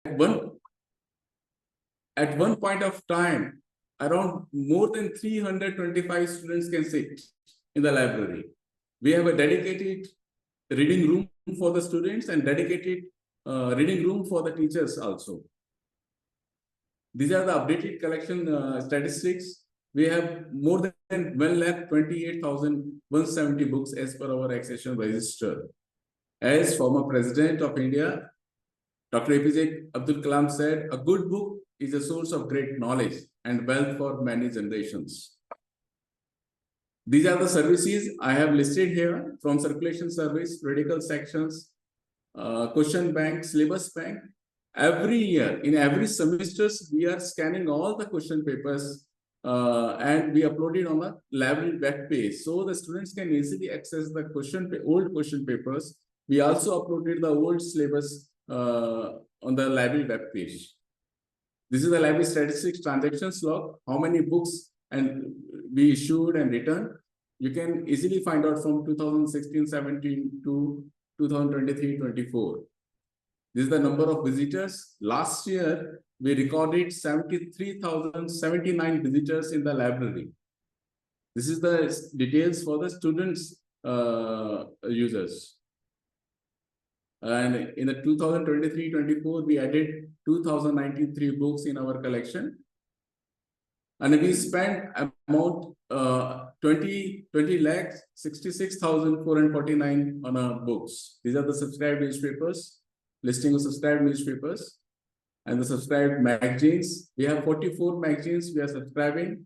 one at one point of time, around more than 325 students can sit in the library. We have a dedicated reading room for the students and dedicated reading room for the teachers also. These are the updated collection statistics. We have more than 1,28,170 books as per our accession register. As former President of India, Dr. APJ Abdul Kalam said, a good book is a source of great knowledge and wealth for many generations. These are the services I have listed here, from circulation service, radical sections, question bank, syllabus bank. Every year, in every semesters, we are scanning all the question papers and we upload it on a library web page. So the students can easily access the old question papers. We also uploaded the old syllabus on the library web page. This is the library statistics transactions log, how many books and we issued and returned. You can easily find out from 2016-17 to 2023-24. This is the number of visitors. Last year, we recorded 73,079 visitors in the library. This is the details for the students users. And in the 2023-24, we added 2,093 books in our collection. And we spent amount 20,66,449 on books. These are the subscribed newspapers, listing of subscribed newspapers, and the subscribed magazines. We have 44 magazines we are subscribing.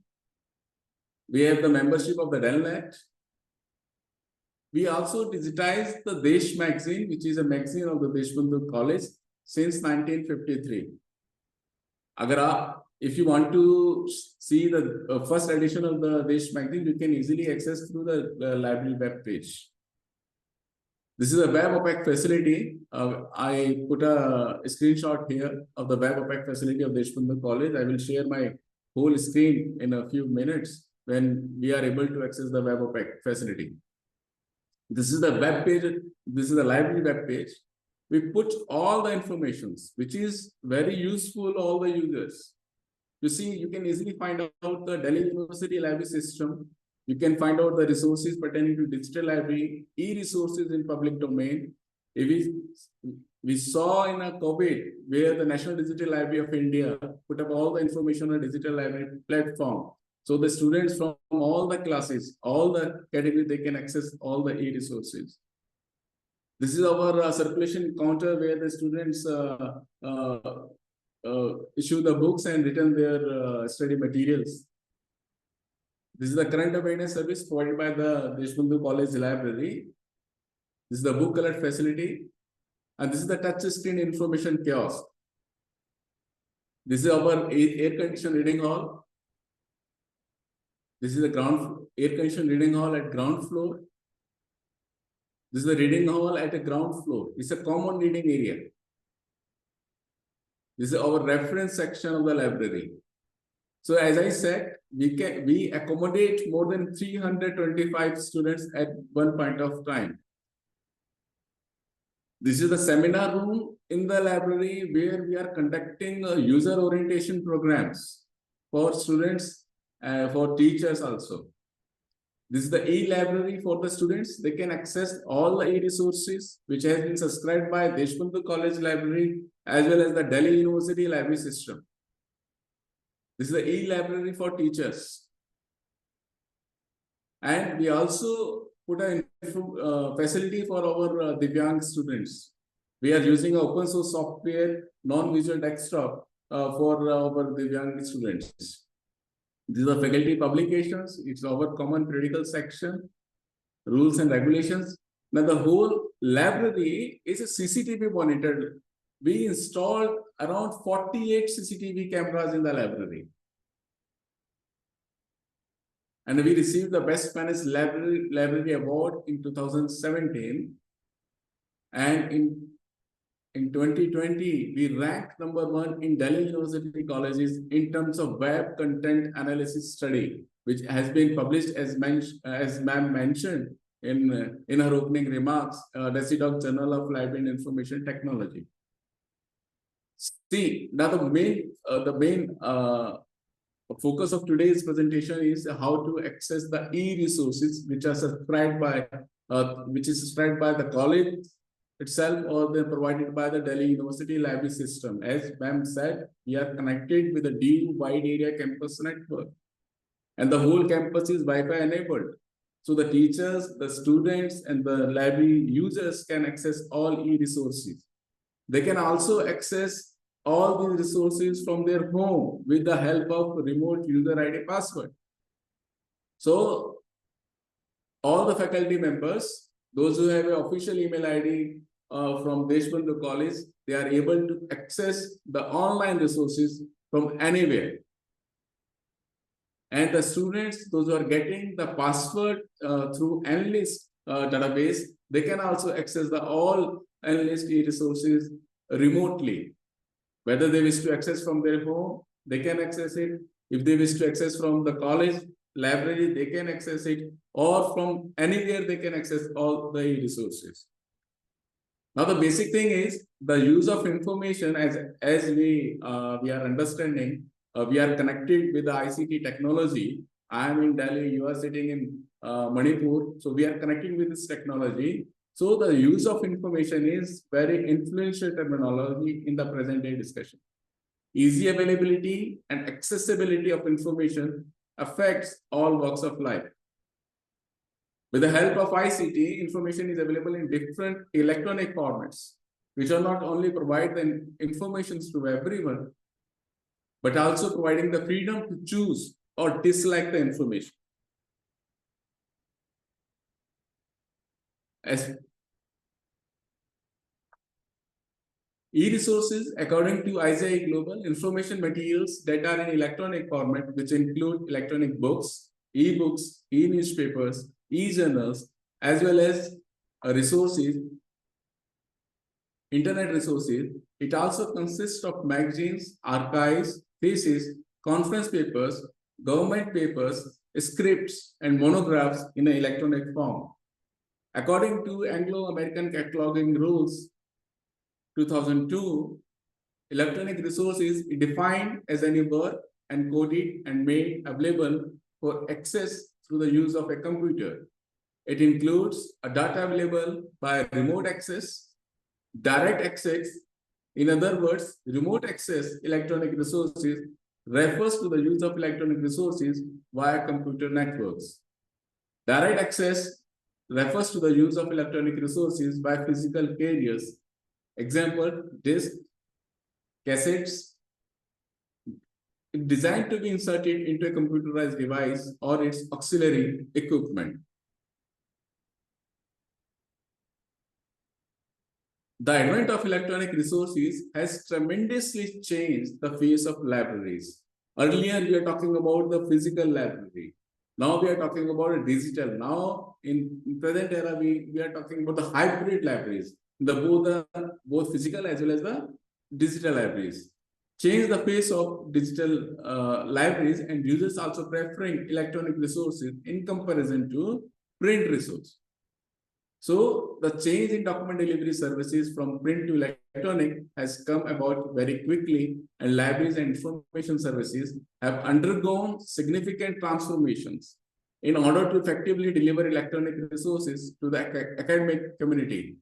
We have the membership of the Delnet. We also digitized the Desh magazine, which is a magazine of the Deshbandhu College since 1953. If you want to see the first edition of the Desh magazine, you can easily access through the library web page. This is a web OPEC facility. I put a screenshot here of the web OPEC facility of Deshbandhu College. I will share my whole screen in a few minutes when we are able to access the web OPEC facility. This is the web page. This is the library web page. We put all the informations, which is very useful to all the users. You see, you can easily find out the Delhi University library system. You can find out the resources pertaining to digital library, e-resources in public domain. We saw in a COVID where the National Digital Library of India put up all the information on a digital library platform. So the students from all the classes, all the categories, they can access all the e-resources. This is our circulation counter where the students issue the books and return their study materials. This is the current awareness service provided by the Deshbandhu College Library. This is the book alert facility. And this is the touch screen information kiosk. This is our air-conditioned reading hall. This is the air-conditioned reading hall at ground floor. This is the reading hall at a ground floor. It's a common reading area. This is our reference section of the library. So as I said, we accommodate more than 325 students at one point of time. This is the seminar room in the library where we are conducting user orientation programs for students, for teachers also. This is the e-library for the students. They can access all the e-resources which has been subscribed by Deshbandhu College Library as well as the Delhi University Library System. This is the e-library for teachers. And we also put a facility for our Divyang students. We are using open source software, non-visual desktop for our Divyang students. These are faculty publications. It's our common critical section, rules and regulations. Now the whole library is a CCTV monitored. We installed around 48 CCTV cameras in the library. And we received the Best Managed Library Award in 2017. And in 2020, we ranked #1 in Delhi University colleges in terms of web content analysis study, which has been published as ma'am mentioned in her opening remarks, Desidoc Journal of Library and Information Technology. See, now the main focus of today's presentation is how to access the e-resources which are subscribed by which is subscribed by the college itself or they're provided by the Delhi University library system. As ma'am said, we are connected with the DU wide area campus network and the whole campus is Wi-Fi enabled. So the teachers, the students and the library users can access all e-resources. They can also access all these resources from their home with the help of remote user ID password. So all the faculty members, those who have an official email ID from Deshbandhu College, they are able to access the online resources from anywhere. And the students, those who are getting the password through analyst database, they can also access the all analyst resources remotely. Whether they wish to access from their home, they can access it. If they wish to access from the college library, they can access it, or from anywhere they can access all the resources. Now, the basic thing is the use of information as we are understanding, we are connected with the ICT technology. I am in Delhi, you are sitting in Manipur. So we are connecting with this technology. So the use of information is very influential terminology in the present day discussion. Easy availability and accessibility of information affects all walks of life. With the help of ICT, information is available in different electronic formats, which are not only provide the information to everyone, but also providing the freedom to choose or dislike the information. As e-resources, according to ISI Global, information materials that are in electronic format, which include electronic books, e-books, e-newspapers, e-journals, as well as resources, internet resources. It also consists of magazines, archives, theses, conference papers, government papers, scripts, and monographs in an electronic form. According to Anglo-American Cataloging Rules 2002, electronic resource is defined as any work and coded and made available for access through the use of a computer. It includes a data available by remote access, direct access. In other words, remote access electronic resources refers to the use of electronic resources via computer networks. Direct access refers to the use of electronic resources by physical carriers. Example, disk, cassettes, designed to be inserted into a computerized device or its auxiliary equipment. The advent of electronic resources has tremendously changed the face of libraries. Earlier, we are talking about the physical library. Now we are talking about a digital. Now, in present era, we are talking about the hybrid libraries, both physical as well as the digital libraries. Change the face of digital libraries, and users also preferring electronic resources in comparison to print resources. So the change in document delivery services from print to electronic has come about very quickly, and libraries and information services have undergone significant transformations in order to effectively deliver electronic resources to the academic community.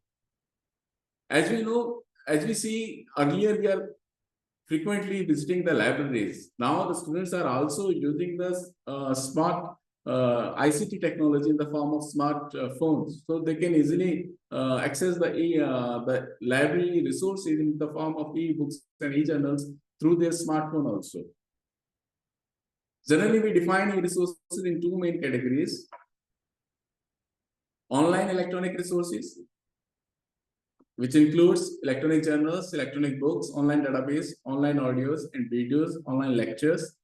As we know, as we see earlier, we are frequently visiting the libraries. Now the students are also using the smart ICT technology in the form of smart phones, so they can easily access the library resources in the form of e-books and e-journals through their smartphone also. Generally, we define e-resources in two main categories: online electronic resources, which includes electronic journals, electronic books, online database, online audios and videos, online lectures,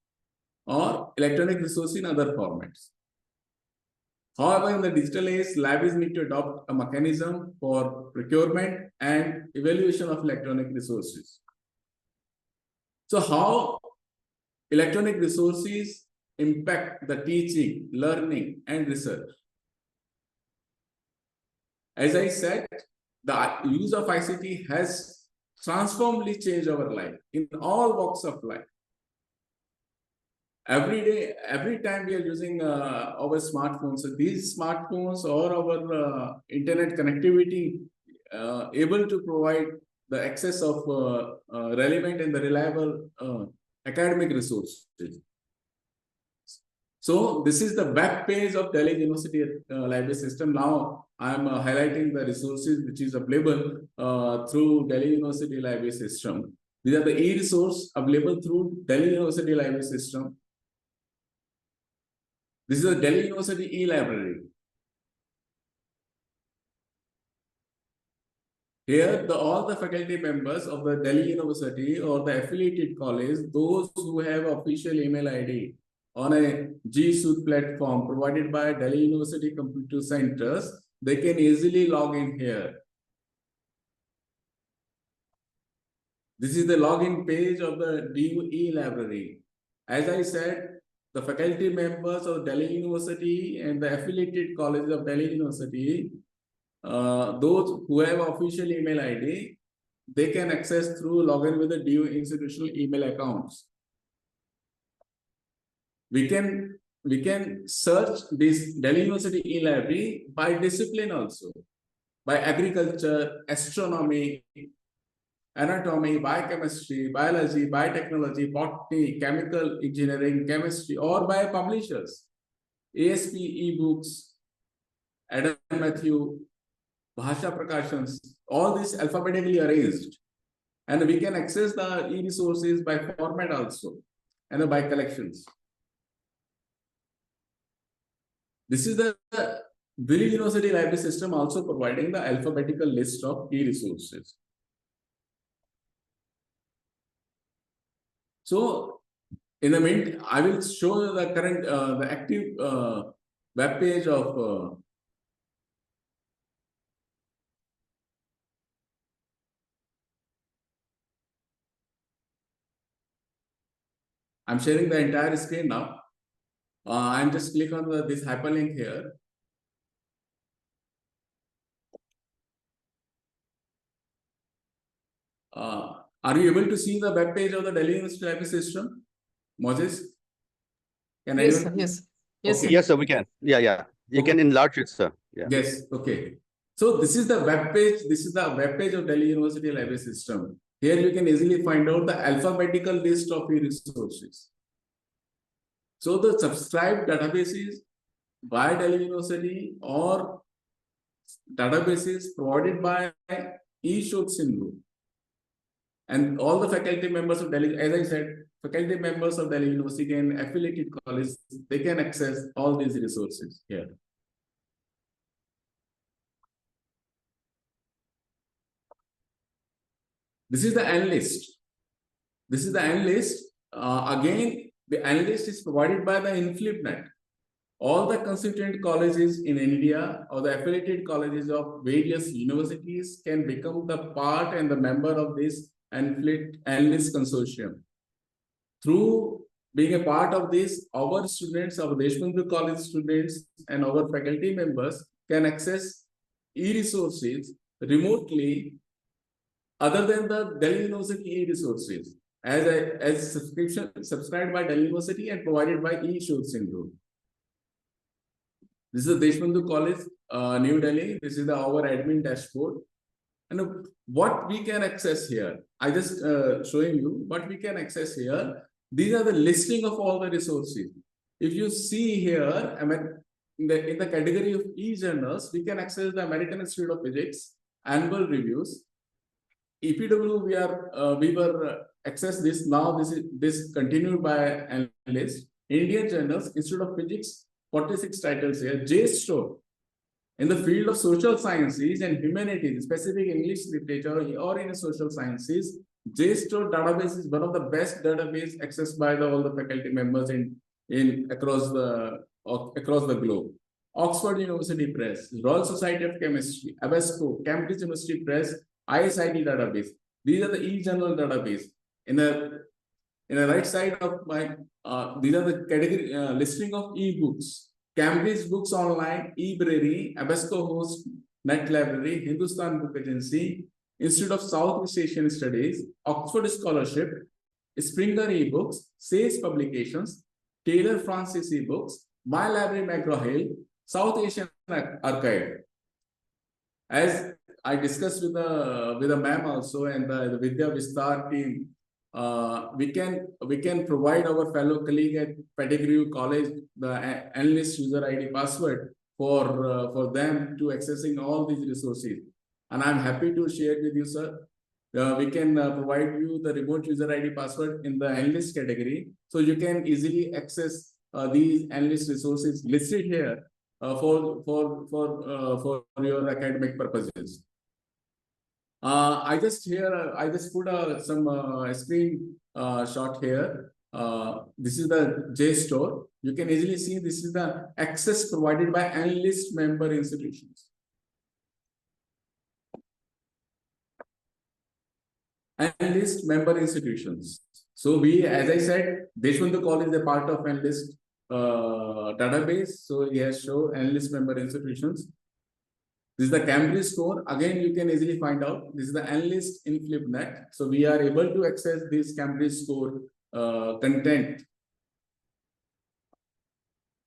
or electronic resources in other formats. However, in the digital age, libraries need to adopt a mechanism for procurement and evaluation of electronic resources. So how electronic resources impact the teaching, learning, and research? As I said, the use of ICT has transformably changed our life in all walks of life. Every day, every time we are using our smartphones, so these smartphones or our internet connectivity able to provide the access of relevant and the reliable academic resources. So this is the web page of Delhi University library system. Now I am highlighting the resources which is available through Delhi University library system. These are the e-resource available through Delhi University library system. This is the Delhi University e-library. Here, all the faculty members of the Delhi University or the affiliated college, those who have official email ID on a G Suite platform provided by Delhi University Computer Centers, they can easily log in here. This is the login page of the DU library. As I said, the faculty members of Delhi University and the affiliated colleges of Delhi University, those who have official email ID, they can access through login with the DU institutional email accounts. We can search this Delhi University e-library by discipline also, by agriculture, astronomy, anatomy, biochemistry, biology, biotechnology, botany, chemical engineering, chemistry, or by publishers. ASP ebooks, Adam Matthew, Bhasha Prakashans, all this alphabetically arranged. And we can access the e-resources by format also, and by collections. This is the Delhi University library system also providing the alphabetical list of e-resources. So, in the meantime, I will show you the current, the active web page of I'm sharing the entire screen now. I'm just click on this hyperlink here. Are you able to see the web page of the Delhi University library system, Moses? Can Yes, anyone? yes, yes, Okay. Yes, sir, we can. Yeah. You can enlarge it, sir. Yeah. Yes, okay. So this is the web page. This is the web page of Delhi University library system. Here you can easily find out the alphabetical list of your resources. So the subscribed databases by Delhi University or databases provided by eShot Sindhu. And all the faculty members of Delhi, as I said, faculty members of Delhi University and affiliated colleges, they can access all these resources here. This is the N list. This is the N list. Again, the N list is provided by the InflipNet. All the constituent colleges in India or the affiliated colleges of various universities can become the part and the member of this N list consortium. Through being a part of this, our students, our Deshbandhu College students and our faculty members can access e-resources remotely other than the Delhi University e-resources as subscribed by Delhi University and provided by eShot Sindhu. This is the Deshbandhu College, New Delhi. This is our admin dashboard. And what we can access here, I just showing you what we can access here. These are the listing of all the resources. If you see here, I mean, in the category of e-journals, we can access the American Institute of Physics annual reviews. EPW, we were access this now. This continued by analyst. Indian journals, Institute of Physics, 46 titles here. JSTOR in the field of social sciences and humanities, specific English literature or in social sciences. JSTOR database is one of the best database accessed by all the faculty members across the globe. Oxford University Press, Royal Society of Chemistry, Abesco, Cambridge University Press, ISIT database. These are the e-journal database. In the right side of my, these are the category listing of e-books. Cambridge Books Online, eBrary, Abesco Host, Net Library, Hindustan Book Agency, Institute of Southeast Asian Studies, Oxford Scholarship, Springer eBooks, Sage Publications, Taylor Francis eBooks, My Library McGraw-Hill, South Asian Archive. As I discussed with the ma'am also and the Vidya Vistar team, we can provide our fellow colleague at Pedigree College the analyst user ID password for them to accessing all these resources. And I'm happy to share with you, sir. We can provide you the remote user ID password in the analyst category, so you can easily access these analyst resources listed here for your academic purposes. I just put some screen shot here. This is the JSTOR. You can easily see this is the access provided by analyst member institutions. Analyst member institutions. So we, as I said, Deshbandhu College is a part of analyst database. So he has shown analyst member institutions. This is the Cambridge score. Again, you can easily find out. This is the analyst in FlipNet. So we are able to access this Cambridge score content.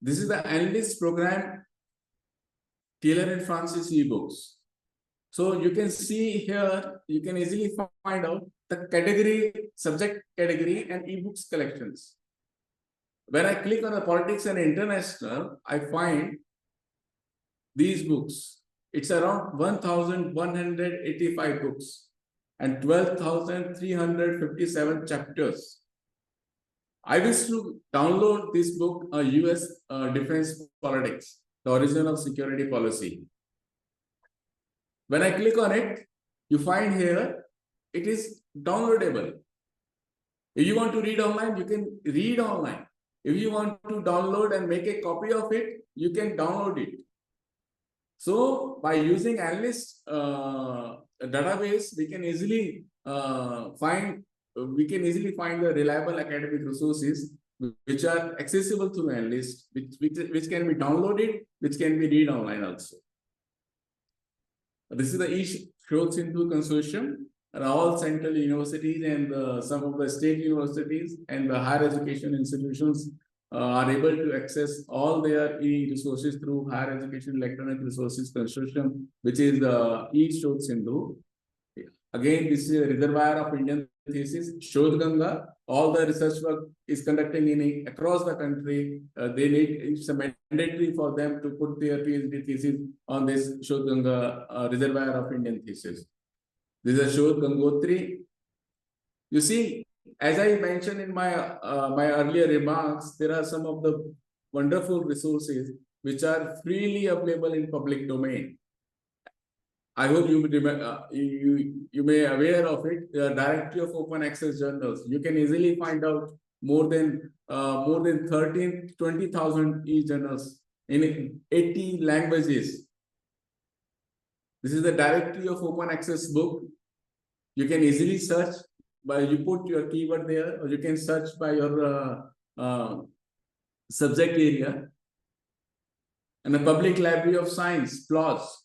This is the analyst program Taylor and Francis ebooks. So you can see here, you can easily find out the category, subject category and ebooks collections. When I click on the politics and international, I find these books. It's around 1,185 books and 12,357 chapters. I wish to download this book, US Defense Politics, the Origin of Security Policy. When I click on it, you find here, it is downloadable. If you want to read online, you can read online. If you want to download and make a copy of it, you can download it. So by using analyst database, we can easily find the reliable academic resources which are accessible to the analyst, which can be downloaded, which can be read online also. This is the E-Shod Sindhu Consortium, and all central universities and some of the state universities and the higher education institutions are able to access all their e-resources through Higher Education Electronic Resources Consortium, which is the E-Shod Sindhu. Again, this is a reservoir of Indian thesis, Shodh Ganga. All the research work is conducted across the country. It's mandatory for them to put their PhD thesis on this Shodh Ganga reservoir of Indian thesis. This is a Shodh Gangotri. You see, as I mentioned in my my earlier remarks, there are some of the wonderful resources which are freely available in public domain. I hope you remember, you may aware of it. The Directory of Open Access Journals. You can easily find out more than 20,000 e-journals in 80 languages. This is the Directory of Open Access book. You can easily search by you put your keyword there, or you can search by your subject area. And the Public Library of Science, PLOS.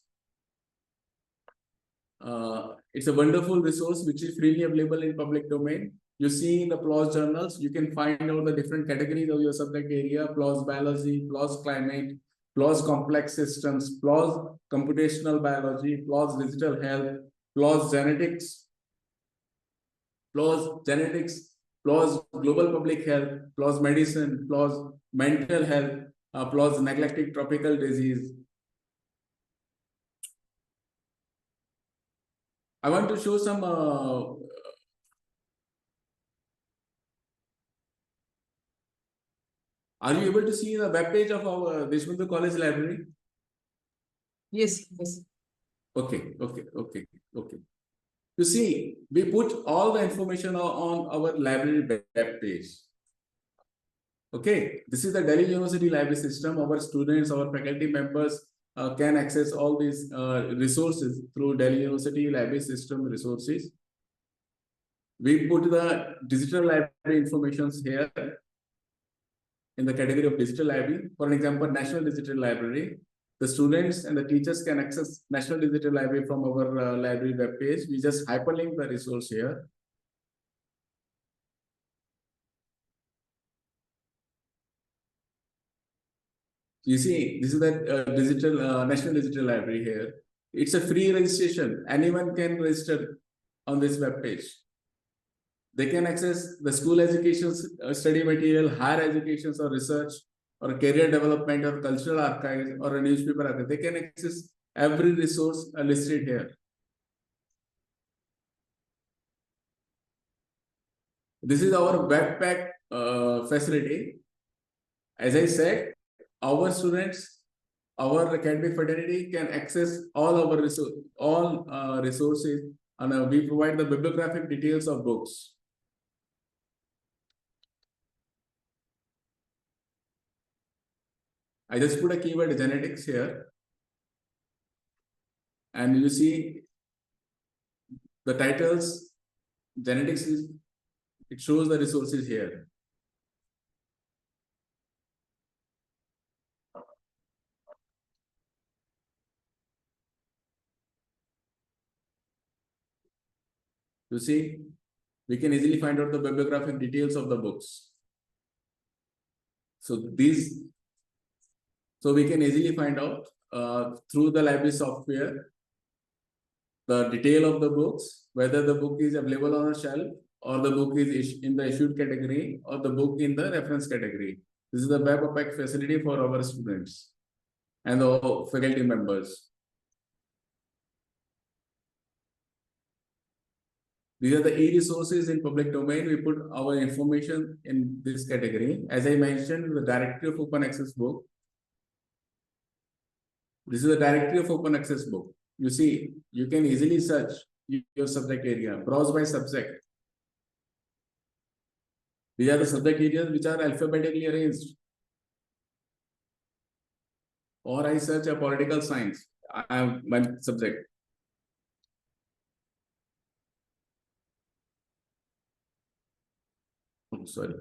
It's a wonderful resource which is freely available in public domain. You see in the PLOS journals, you can find out the different categories of your subject area: PLOS Biology, PLOS Climate, PLOS Complex Systems, PLOS Computational Biology, PLOS Digital Health, PLOS Genetics, PLOS Global Public Health, PLOS Medicine, PLOS Mental Health, PLOS Neglected Tropical Disease. I want to show some are you able to see the web page of our Deshbandhu College Library? Yes, yes. Okay. You see, we put all the information on our library web page. Okay, this is the Delhi University Library System. Our students, our faculty members can access all these resources through Delhi University Library System resources. We put the digital library informations here in the category of digital library. For example, National Digital Library. the students and the teachers can access National Digital Library from our library web page. We just hyperlink the resource here. You see, this is the National Digital Library here. It's a free registration. Anyone can register on this web page. They can access the school education, study material, higher education or research, or career development, or cultural archives, or a newspaper archive. They can access every resource listed here. This is our backpack facility. As I said, our students, our academic fraternity can access all our resources, and we provide the bibliographic details of books. I just put a keyword genetics here, and you see the titles. Genetics is, it shows the resources here. You see, we can easily find out the bibliographic details of the books. So we can easily find out through the library software the detail of the books, whether the book is available on a shelf, or the book is in the issued category, or the book in the reference category. This is the web OPAC facility for our students and the faculty members. These are the e-resources in public domain. We put our information in this category. As I mentioned, the directory of open access book. This is the directory of open access book. You see, you can easily search your subject area, browse by subject. These are the subject areas which are alphabetically arranged. Or I search a political science. I have my subject. Oh, sorry.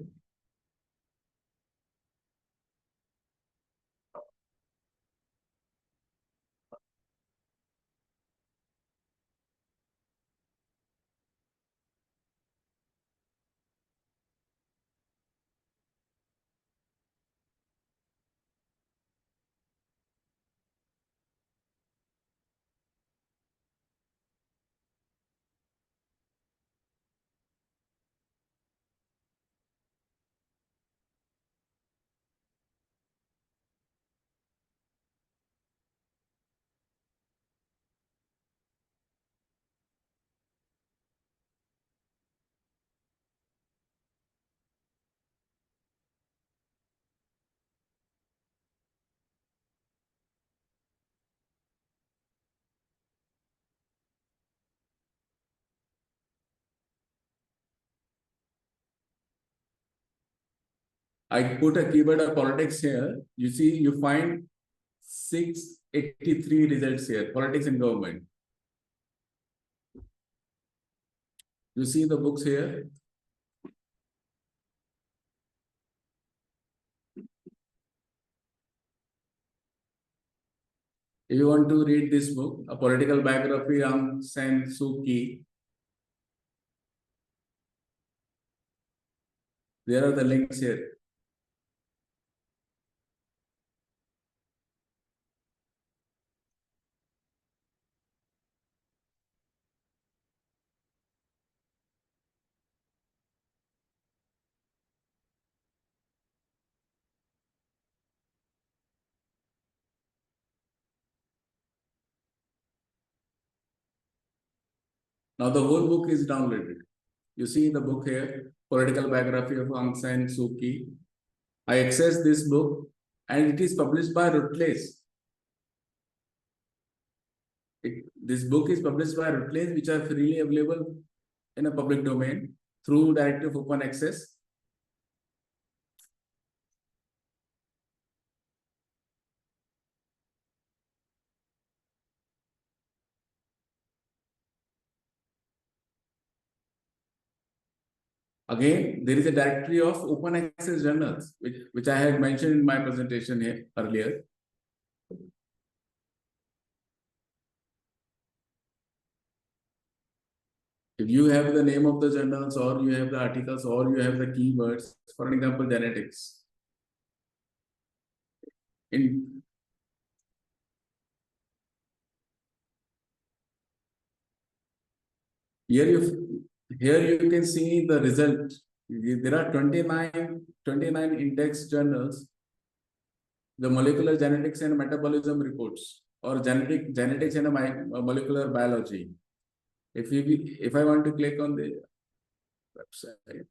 I put a keyword of politics here. You see, you find 683 results here, politics and government. You see the books here. If you want to read this book, A Political Biography of Aung San Suu Kyi, there are the links here. Now the whole book is downloaded. You see the book here, Political Biography of Aung San Suu Kyi. I access this book and it is published by Routledge. This book is published by Routledge, which are freely available in a public domain through Directive of Open Access. Again, there is a directory of open access journals, which I had mentioned in my presentation here earlier. If you have the name of the journals, or you have the articles, or you have the keywords, for example, genetics. In here you can see the result. There are 29 index journals, the molecular genetics and metabolism reports, or genetics and molecular biology. If I want to click on the website,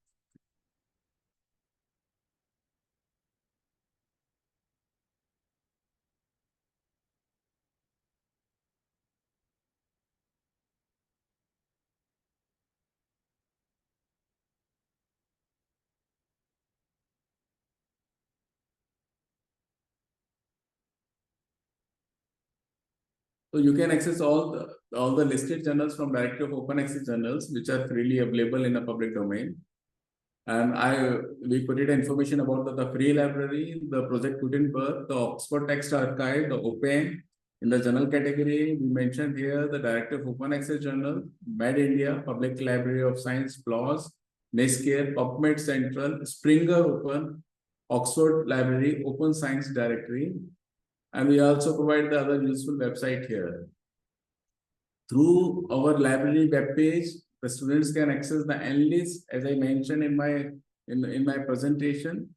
so you can access all the listed journals from Directory of Open Access Journals, which are freely available in a public domain. And we put it information about the free library, the Project Gutenberg, the Oxford Text Archive, the Open. In the journal category, we mentioned here the Director of Open Access Journal, Med India, Public Library of Science, PLOS, NESCARE, PubMed Central, Springer Open, Oxford Library, Open Science Directory. And we also provide the other useful website here. Through our library webpage, the students can access the endlist, as I mentioned in my presentation.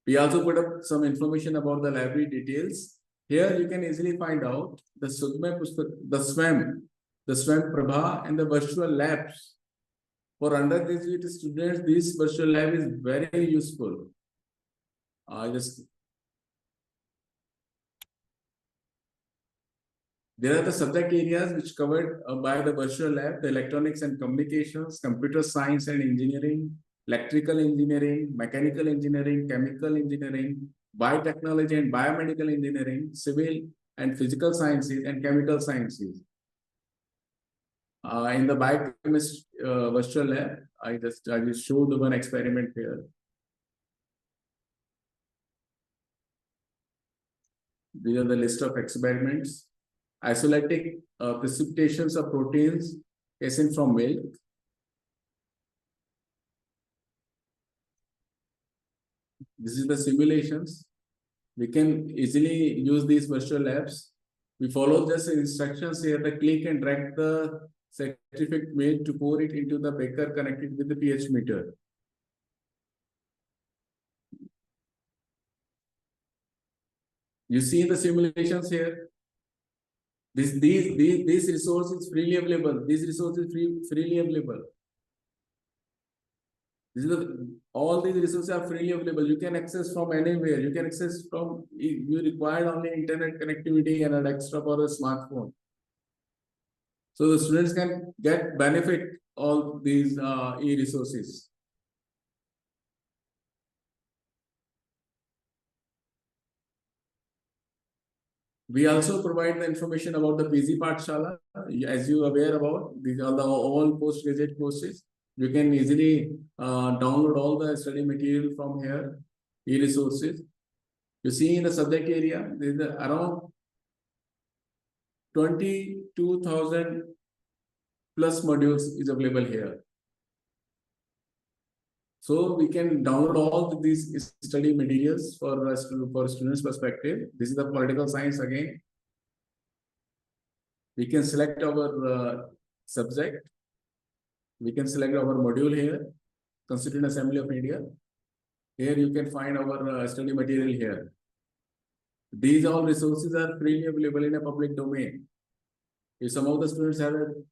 We also put up some information about the library details. Here you can easily find out the SWAM Prabha, and the virtual labs. For undergraduate students, this virtual lab is very useful. There are the subject areas which covered by the virtual lab: the electronics and communications, computer science and engineering, electrical engineering, mechanical engineering, chemical engineering, biotechnology and biomedical engineering, civil and physical sciences, and chemical sciences. In the biochemist virtual lab, I just showed one experiment here. These are the list of experiments. Isolectic precipitations of proteins casein from milk. This is the simulations. We can easily use these virtual labs. We follow just instructions here. The click and drag the certificate made to pour it into the beaker connected with the pH meter. You see the simulations here. These resource is freely available. This resource is freely available. All these resources are freely available. You can access from anywhere. You can access from, you require only internet connectivity and a desktop or a smartphone. So the students can get benefit all these e-resources. We also provide the information about the PG Pathshala. As you are aware about, these are all postgraduate courses. You can easily download all the study material from here, e-resources. You see in the subject area, there is around 22,000 plus modules is available here. So we can download all these study materials for students' perspective. This is the political science again. We can select our subject. We can select our module here, Constituent Assembly of India. Here you can find our study material here. These all resources are freely available in a public domain. If some of the students have an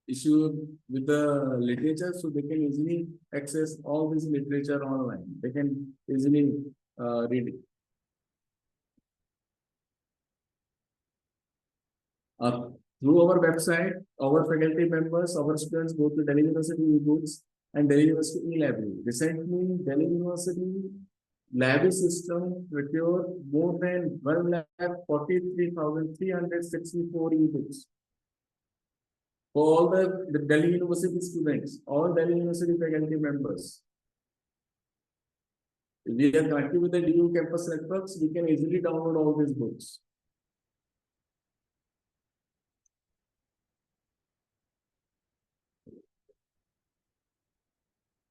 issue with the literature, so they can easily access all this literature online. They can easily read it. Through our website, our faculty members, our students go to Delhi University eBooks and Delhi University e-library. Recently, Delhi University library system procured more than 1,43,364 e-books for all the Delhi University students, all Delhi University faculty members. If we are connected with the DU campus networks, we can easily download all these books.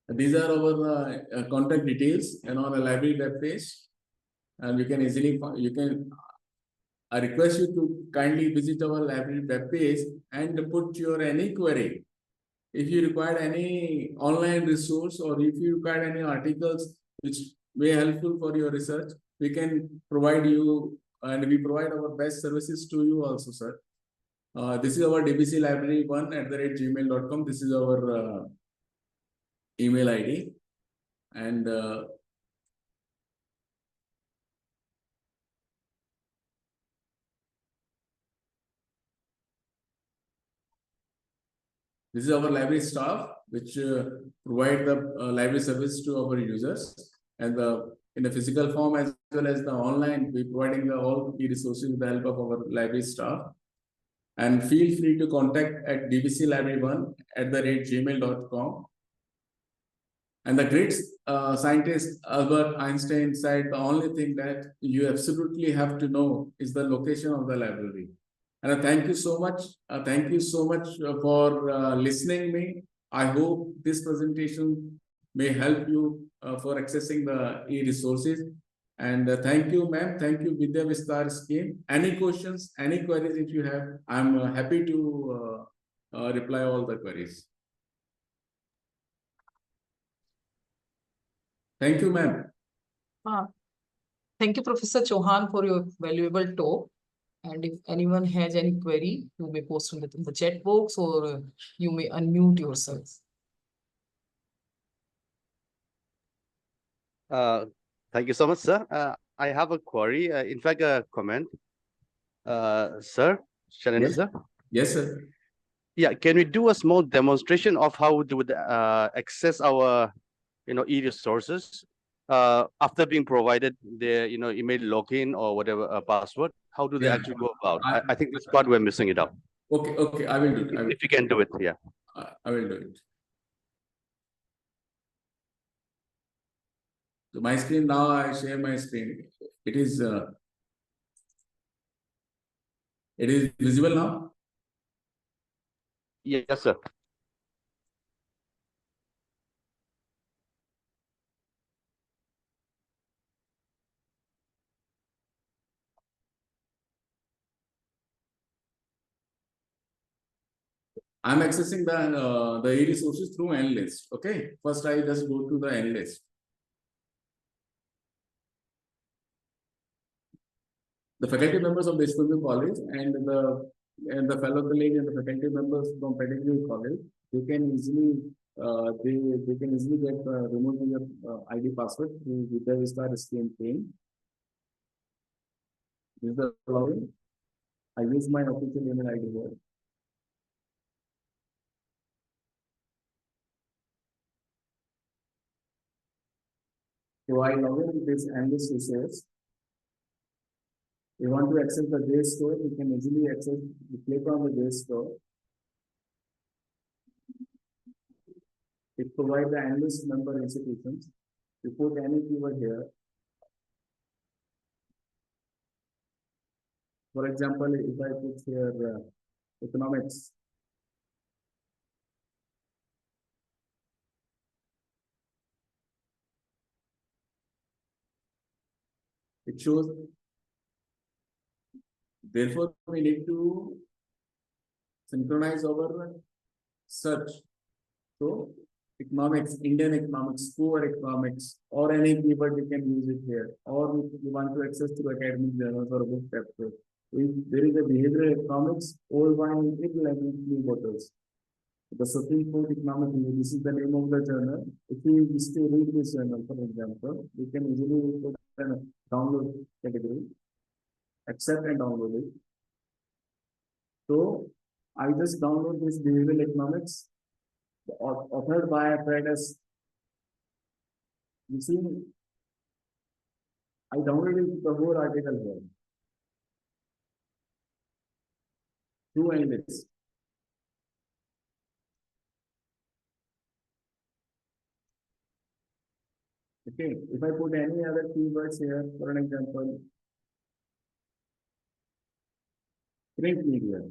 These are our contact details and on a library web page. And you can easily, I request you to kindly visit our library web page and put your any query. If you require any online resource or if you require any articles which may helpful for your research, we can provide you and we provide our best services to you also, sir. This is our dbclibrary1@gmail.com. This is our email ID. And this is our library staff, which provide the library service to our users. And in the physical form as well as the online, we providing all the resources with the help of our library staff. And feel free to contact at dbclibrary1@gmail.com. And the great scientist Albert Einstein said the only thing that you absolutely have to know is the location of the library. And thank you so much. Thank you so much for listening me. I hope this presentation may help you for accessing the e-resources. And thank you, ma'am. Thank you, Vidya Vistar scheme. Any questions, any queries if you have, I'm happy to reply all the queries. Thank you, ma'am. Thank you, Professor Chauhan, for your valuable talk. And if anyone has any query, you may post in the chat box or you may unmute yourself. Thank you so much, sir. I have a query, in fact, a comment. Sir, Shannon, Yes. sir? Yes, sir. Yeah, can we do a small demonstration of how we would access our, e-resources after being provided their, email login or whatever password? How do they actually go about? I think this part we're missing it out. Okay, I will do it. If you can do it, yeah. I will do it. So my screen now, I share my screen. It is visible now. Yes, sir. I'm accessing the e-resources through N-list. Okay, first I just go to the N-list. The faculty members of Deshbandhu College and the fellow colleagues and the faculty members from Pedigree College, they can easily they can easily get remove your ID password through V2S scheme thing. This is the login. I use my official email ID here. So I log in with this N-list resource. You want to access the JSTOR, you can easily access, you click on the JSTOR. It provides the N-list member institutions. You put any keyword here. For example, if I put here economics, it shows. Therefore, we need to synchronize our search. So, economics, Indian economics, core economics, or any keyword we can use it here. Or we want to access to academic journals or book chapters. If there is a behavioral economics, old wine, it will have blue bottles. The Supreme Court Economic Review, this is the name of the journal. If we wish to read this journal, for example, we can easily put a download category, accept and download it. So I just download this behavioral economics, authored by Apprentice. You see, I downloaded the whole article here. Through N-list. Okay, if I put any other keywords here, for an example, print media.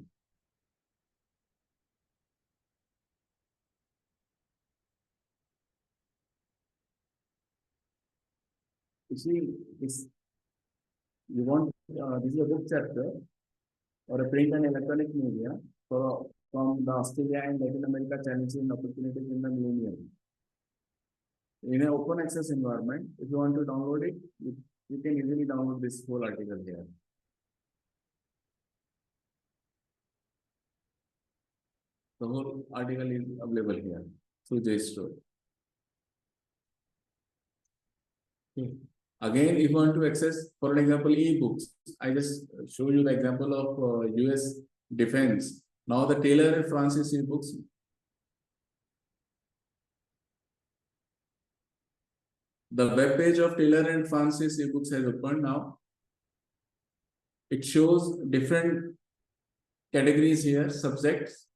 You see, this you want this is a book chapter or a print and electronic media for from the Australia and Latin America challenges and opportunities in the millennium. In an open access environment, if you want to download it, you can easily download this whole article here. The whole article is available here through JSTOR. Okay. Again, if you want to access, for example, e-books, I just show you the example of US defense. Now the Taylor and Francis e-books. The web page of Taylor and Francis e-books has opened now. It shows different categories here, subjects,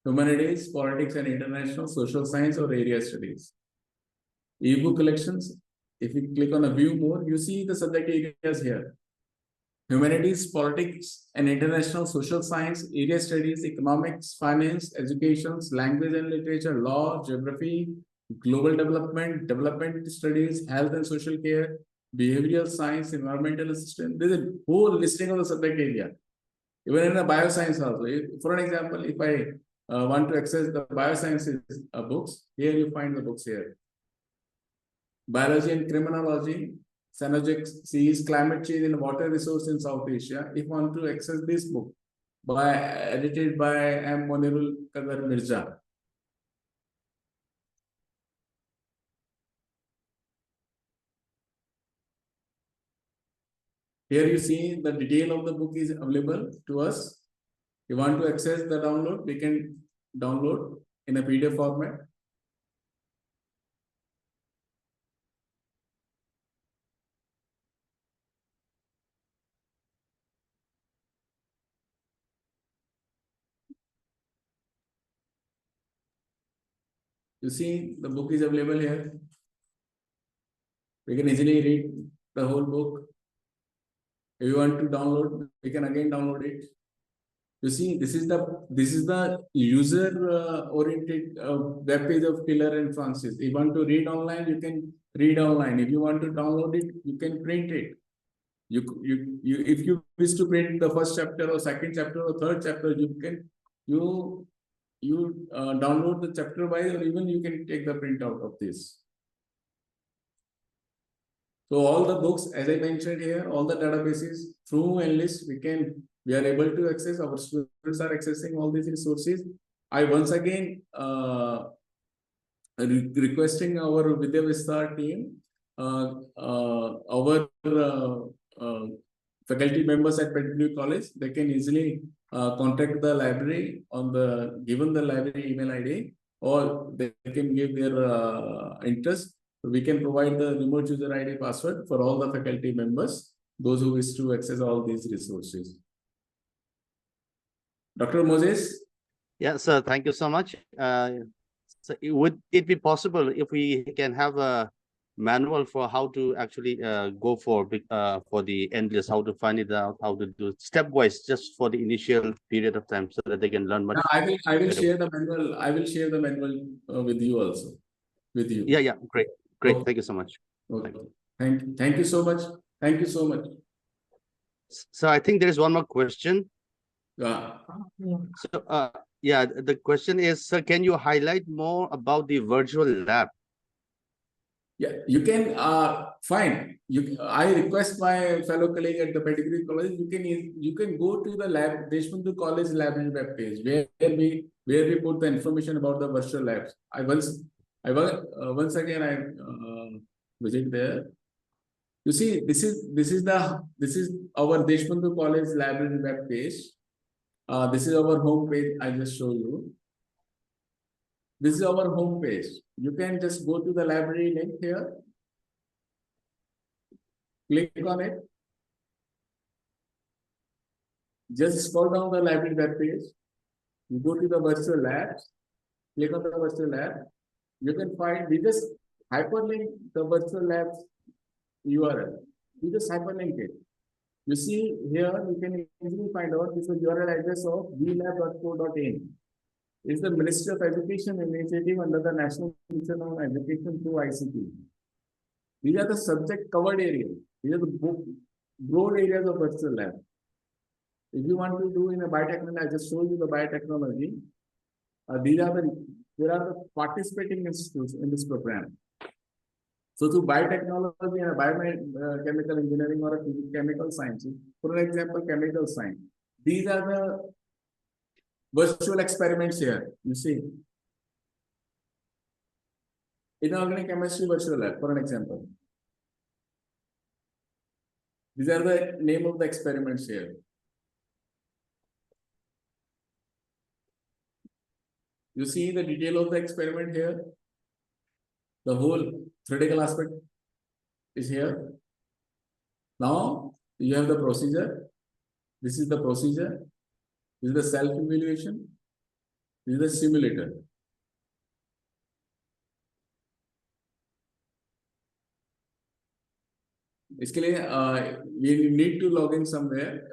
humanities, politics and international, social science or area studies. E-book collections, if you click on a view more, you see the subject areas here. Humanities, politics and international, social science, area studies, economics, finance, education, language and literature, law, geography, global development, development studies, health and social care, behavioral science, environmental assistance. There's a whole listing of the subject area. Even in the bioscience also. For an example, if I want to access the biosciences books, here you find the books here. Biology and criminology, Sanogic seas, climate change and water resource in South Asia. If you want to access this book, edited by M. Monirul Qadar Mirza. Here you see the detail of the book is available to us. You want to access the download, we can download in a PDF format. You see the book is available here. We can easily read the whole book. If you want to download, we can again download it. You see, this is the user oriented web page of Taylor and Francis. If you want to read online, you can read online. If you want to download it, you can print it. If you wish to print the first chapter or second chapter or third chapter, you download the chapter wise, or even you can take the printout of this. So all the books, as I mentioned here, all the databases through Enlist, we are able to access. Our students are accessing all these resources. I once again requesting our Vidya Vistar team, our faculty members at Deshbandhu College, they can easily contact the library on the given the library email ID, or they can give their interest. We can provide the remote user ID password for all the faculty members, those who wish to access all these resources. Dr. Moses? Yeah, sir, thank you so much. So would it be possible if we can have a manual for how to actually go for the endless, how to find it out, how to do stepwise, just for the initial period of time, so that they can learn much. No, I will share the manual. I will share the manual with you also. With you. Yeah, great. Okay. Thank you so much. Okay. Thank you so much. Thank you so much. So I think there is one more question. Yeah. So yeah, the question is, sir, can you highlight more about the virtual lab? Yeah, you can fine. I request my fellow colleague at the Pedigree College. You can go to the lab, Deshbandhu College library web page where we put the information about the virtual labs. Once again I visit there. You see, this is our Deshbandhu College library web page. This is our home page. I just show you. This is our home page. You can just go to the library link here. Click on it. Just scroll down the library web page. You go to the virtual labs. Click on the virtual lab. You can find, we just hyperlink the virtual labs URL. We just hyperlink it. You see here, you can easily find out this is URL address of vlab.co.in. Is the Ministry of Education initiative under the National Mission on Education through ICT. These are the subject covered areas. These are the broad areas of virtual lab. If you want to do in a biotechnology, I just showed you the biotechnology. There are the participating institutes in this program. So through biotechnology and biochemical engineering or chemical sciences, for example, chemical science, these are the virtual experiments here. You see, inorganic chemistry virtual lab, for an example. These are the name of the experiments here. You see the detail of the experiment here. The whole theoretical aspect is here. Now you have the procedure. This is the procedure. This is the self-evaluation. This is the simulator. इसके लिए you need to log in somewhere.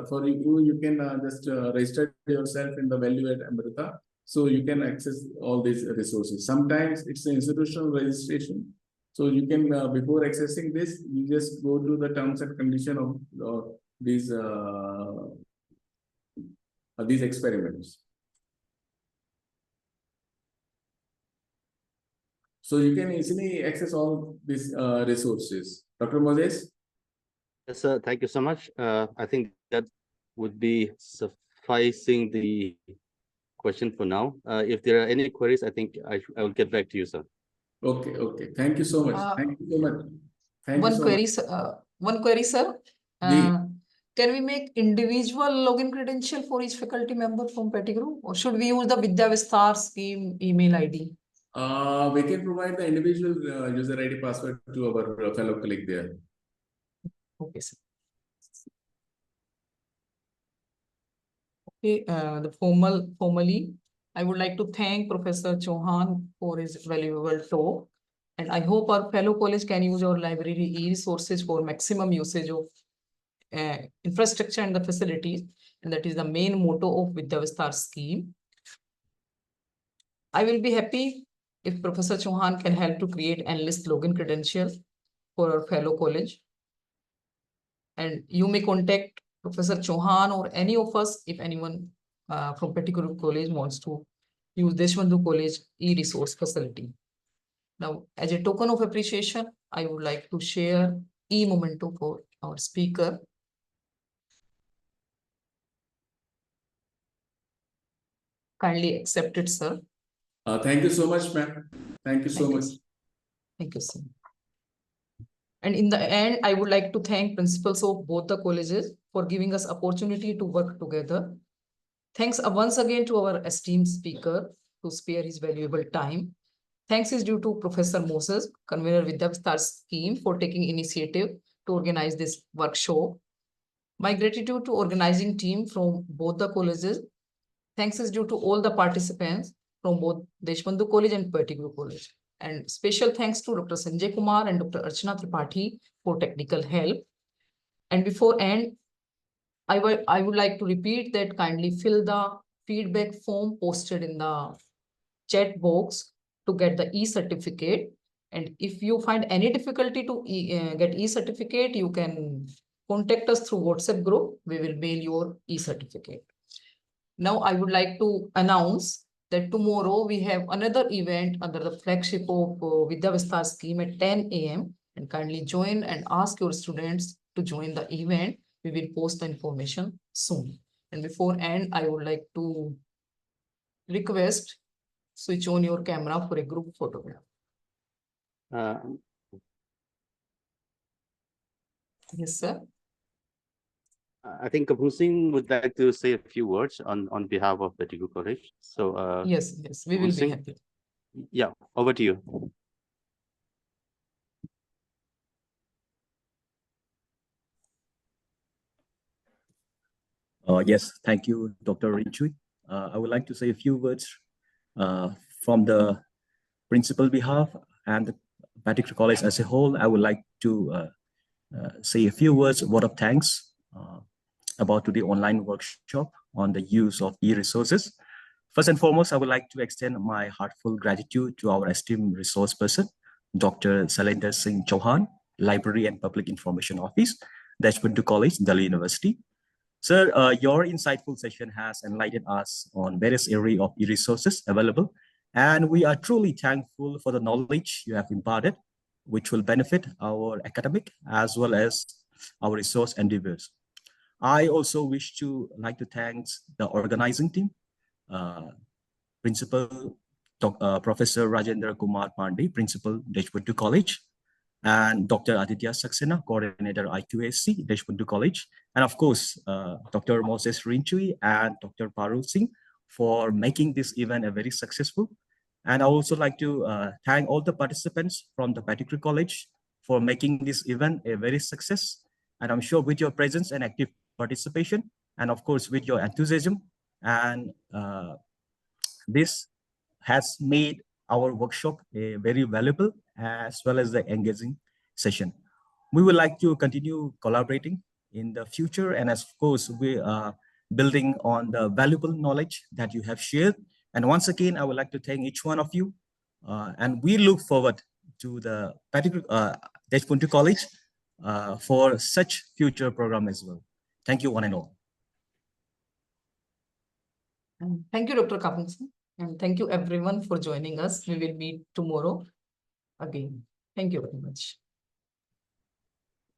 For you can just register yourself in the value at Amrita, so you can access all these resources. Sometimes it's an institutional registration, so you can before accessing this, you just go to the terms and condition of these experiments. So you can easily access all these resources. Dr. Moses? Yes, sir. Thank you so much. I think that would be sufficing the question for now. If there are any queries, I think I will get back to you, sir. Okay, okay. Thank you so much. Thank you so much. Thank you so much. One query, sir. Ji. Can we make individual login credential for each faculty member from Petty Group, or should we use the Vidya Vistar scheme email ID? We can provide the individual user ID password to our fellow colleague there. Okay, sir. Okay, formally, I would like to thank Professor Chauhan for his valuable talk. And I hope our fellow college can use our library e-resources for maximum usage of infrastructure and the facilities. And that is the main motto of Vidya Vistar scheme. I will be happy if Professor Chauhan can help to create and list login credentials for our fellow college. And you may contact Professor Chauhan or any of us if anyone from Petty Group College wants to use Deshbandhu College e-resource facility. Now, as a token of appreciation, I would like to share e-memento for our speaker. Kindly accept it, sir. Thank you so much, ma'am. Thank you so much. Thank you, sir. And in the end, I would like to thank principals of both the colleges for giving us opportunity to work together. Thanks once again to our esteemed speaker to spare his valuable time. Thanks is due to Professor Moses, convener with the Vidya Vistar scheme, for taking initiative to organize this workshop. My gratitude to organizing team from both the colleges. Thanks is due to all the participants from both Deshbandhu College and Petty Group College. And special thanks to Dr. Sanjay Kumar and Dr. Archana Tripathi for technical help. And before end, I would like to repeat that kindly fill the feedback form posted in the chat box to get the e-certificate. And if you find any difficulty to get e-certificate, you can contact us through WhatsApp group. We will mail your e-certificate. Now I would like to announce that tomorrow we have another event under the flagship of Vidya Vistar scheme at 10 a.m. and kindly join and ask your students to join the event. We will post the information soon. And before end, I would like to request switch on your camera for a group photograph. Yes, sir. I think Kapil Singh would like to say a few words on behalf of Petty Group College. So yes, we will be happy. Yeah, over to you. Yes, thank you, Dr. Rinchui. I would like to say a few words from the principal behalf and the Petty Group College as a whole. I would like to say a few words, word of thanks about the online workshop on the use of e-resources. First and foremost, I would like to extend my heartfelt gratitude to our esteemed resource person, Dr. Salinder Singh Chauhan, Library and Public Information Office, Deshbandhu College, Delhi University. Sir, your insightful session has enlightened us on various areas of e-resources available, and we are truly thankful for the knowledge you have imparted, which will benefit our academic as well as our resource endeavors. I also wish to like to thank the organizing team, Principal Professor Rajendra Kumar Pandey, Principal, Deshbandhu College, and Dr. Aditya Saxena, Coordinator I2SC, Deshbandhu College, and of course, Dr. Moses Rinchui and Dr. Parul Singh for making this event a very successful. And I also like to thank all the participants from the Pedigree College for making this event a very success. And I'm sure with your presence and active participation, and of course with your enthusiasm, and this has made our workshop a very valuable as well as the engaging session. We would like to continue collaborating in the future, and of course we are building on the valuable knowledge that you have shared. And once again, I would like to thank each one of you, and we look forward to the Deshbandhu College for such future program as well. Thank you one and all. Thank you, Dr. Kapil Singh. And thank you everyone for joining us. We will meet tomorrow again. Thank you very much.